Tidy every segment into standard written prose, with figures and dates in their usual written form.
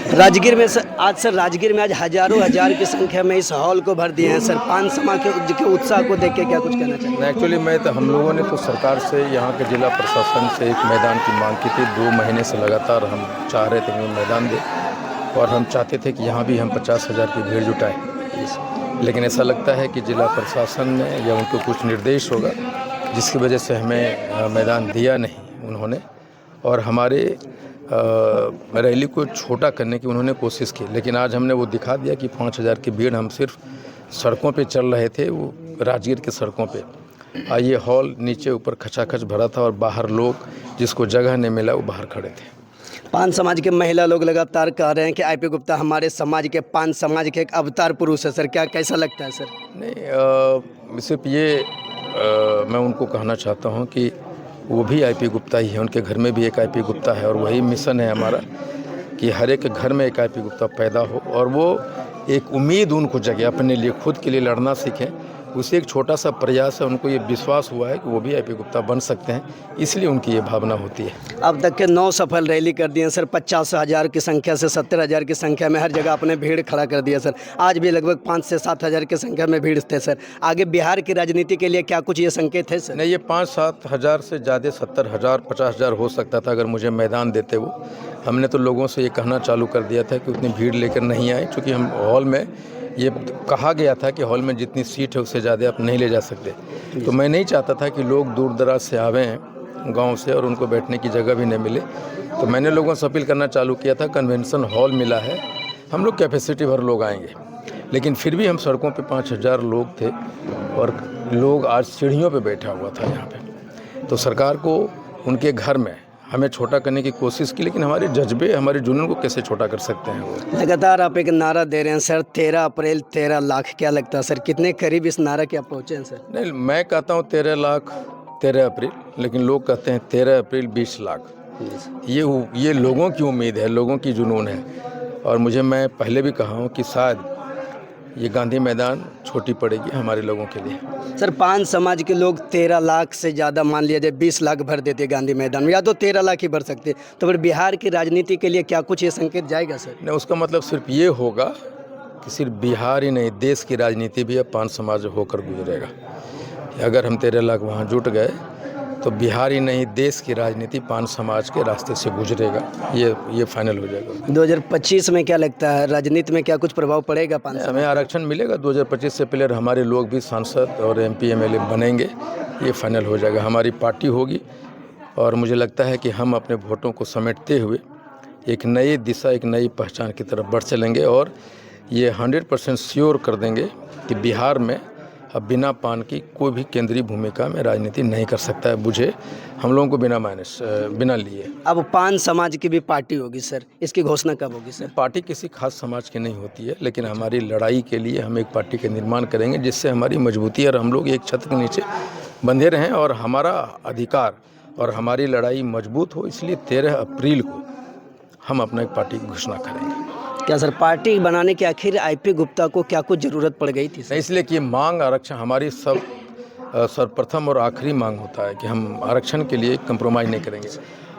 राजगीर में सर राजगीर में आज हजारों हजार की संख्या में इस हॉल को भर दिए हैं सर। पान समा के उत्साह को देख के क्या कुछ कहना चाहिए? एक्चुअली हम लोगों ने तो सरकार से, यहाँ के जिला प्रशासन से एक मैदान की मांग की थी। 2 महीने से लगातार हम चाह रहे थे कि वो मैदान दे, और हम चाहते थे कि यहाँ भी हम 50,000 की भीड़ जुटाएं। लेकिन ऐसा लगता है कि जिला प्रशासन ने या उनको कुछ निर्देश होगा जिसकी वजह से हमें मैदान दिया नहीं उन्होंने, और हमारे रैली को छोटा करने की उन्होंने कोशिश की। लेकिन आज हमने वो दिखा दिया कि 5,000 की भीड़, हम सिर्फ सड़कों पे चल रहे थे, वो राजगीर के सड़कों पे। ये हॉल नीचे ऊपर खचाखच भरा था और बाहर लोग जिसको जगह नहीं मिला वो बाहर खड़े थे। पान समाज के महिला लोग लगातार कह रहे हैं कि आईपी गुप्ता हमारे समाज के, पान समाज के एक अवतार पुरुष है सर। क्या कैसा लगता है सर? नहीं, सिर्फ ये मैं उनको कहना चाहता हूँ कि वो भी आईपी गुप्ता ही है, उनके घर में भी एक आईपी गुप्ता है, और वही मिशन है हमारा कि हर एक घर में एक आईपी गुप्ता पैदा हो, और वो एक उम्मीद उनको जगे, अपने लिए खुद के लिए लड़ना सीखें। उसे एक छोटा सा प्रयास है, उनको ये विश्वास हुआ है कि वो भी आईपी गुप्ता बन सकते हैं, इसलिए उनकी ये भावना होती है। अब तक के 9 सफल रैली कर दिए सर। 50,000 की संख्या से 70,000 की संख्या में हर जगह अपने भीड़ खड़ा कर दिया सर। आज भी लगभग 5 से 7,000 की संख्या में भीड़ थे सर। आगे बिहार की राजनीति के लिए क्या कुछ ये संकेत है सर? नहीं, ये 5-7 हज़ार से ज़्यादा 70,000 50,000 हो सकता था अगर मुझे मैदान देते वो। हमने तो लोगों से ये कहना चालू कर दिया था कि उतनी भीड़ लेकर नहीं आए, क्योंकि हम हॉल में ये कहा गया था कि हॉल में जितनी सीट है उससे ज़्यादा आप नहीं ले जा सकते। तो मैं नहीं चाहता था कि लोग दूर दराज से आवें गांव से और उनको बैठने की जगह भी नहीं मिले। तो मैंने लोगों से अपील करना चालू किया था, कन्वेंशन हॉल मिला है, हम लोग कैपेसिटी भर लोग आएंगे। लेकिन फिर भी हम सड़कों पे 5,000 लोग थे, और लोग आज सीढ़ियों पे बैठा हुआ था यहाँ पे। तो सरकार को उनके घर में हमें छोटा करने की कोशिश की, लेकिन हमारे जज्बे, हमारे जुनून को कैसे छोटा कर सकते हैं वो? लगातार आप एक नारा दे रहे हैं सर, 13 अप्रैल 13 लाख। क्या लगता है सर, कितने करीब इस नारा के आप पहुँचे हैं सर? नहीं, मैं कहता हूँ 13 लाख 13 अप्रैल, लेकिन लोग कहते हैं 13 अप्रैल 20 लाख। ये लोगों की उम्मीद है, लोगों की जुनून है। और मैं पहले भी कहा हूँ कि शायद ये गांधी मैदान छोटी पड़ेगी हमारे लोगों के लिए। सर, पान समाज के लोग 13 लाख से ज़्यादा, मान लिया जाए 20 लाख भर देते गांधी मैदान में, या तो 13 लाख ही भर सकते, तो फिर बिहार की राजनीति के लिए क्या कुछ ये संकेत जाएगा सर? नहीं, उसका मतलब सिर्फ ये होगा कि सिर्फ बिहार ही नहीं, देश की राजनीति भी अब पान समाज होकर गुजरेगा। अगर हम 13 लाख वहाँ जुट गए तो बिहार ही नहीं, देश की राजनीति पान समाज के रास्ते से गुजरेगा। ये फाइनल हो जाएगा। 2025 में क्या लगता है, राजनीति में क्या कुछ प्रभाव पड़ेगा पान समाज? हमें आरक्षण मिलेगा। 2025 से पहले हमारे लोग भी सांसद और MP MLA बनेंगे, ये फाइनल हो जाएगा। हमारी पार्टी होगी, और मुझे लगता है कि हम अपने वोटों को समेटते हुए एक नई दिशा, एक नई पहचान की तरफ बढ़ चलेंगे, और ये 100% श्योर कर देंगे कि बिहार में अब बिना पान की कोई भी केंद्रीय भूमिका में राजनीति नहीं कर सकता है। बुझे हम लोगों को बिना लिए। अब पान समाज की भी पार्टी होगी सर, इसकी घोषणा कब होगी सर? पार्टी किसी खास समाज की नहीं होती है, लेकिन हमारी लड़ाई के लिए हम एक पार्टी का निर्माण करेंगे जिससे हमारी मजबूती और हम लोग एक छत के नीचे बंधे रहें और हमारा अधिकार और हमारी लड़ाई मजबूत हो। इसलिए 13 अप्रैल को हम अपना एक पार्टी की घोषणा करेंगे। क्या सर, पार्टी बनाने के आखिर आईपी गुप्ता को क्या कुछ ज़रूरत पड़ गई थी सर? इसलिए कि मांग आरक्षण हमारी सर्वप्रथम और आखिरी मांग होता है कि हम आरक्षण के लिए कंप्रोमाइज़ नहीं करेंगे।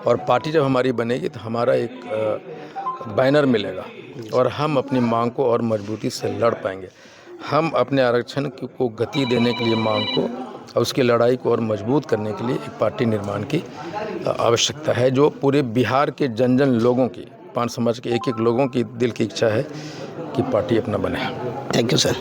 और पार्टी जब हमारी बनेगी तो हमारा एक बैनर मिलेगा, और हम अपनी मांग को और मजबूती से लड़ पाएंगे। हम अपने आरक्षण को गति देने के लिए मांग को और उसकी लड़ाई को और मजबूत करने के लिए एक पार्टी निर्माण की आवश्यकता है, जो पूरे बिहार के जन लोगों की, पान समाज के एक लोगों की दिल की इच्छा है कि पार्टी अपना बने। Thank you sir.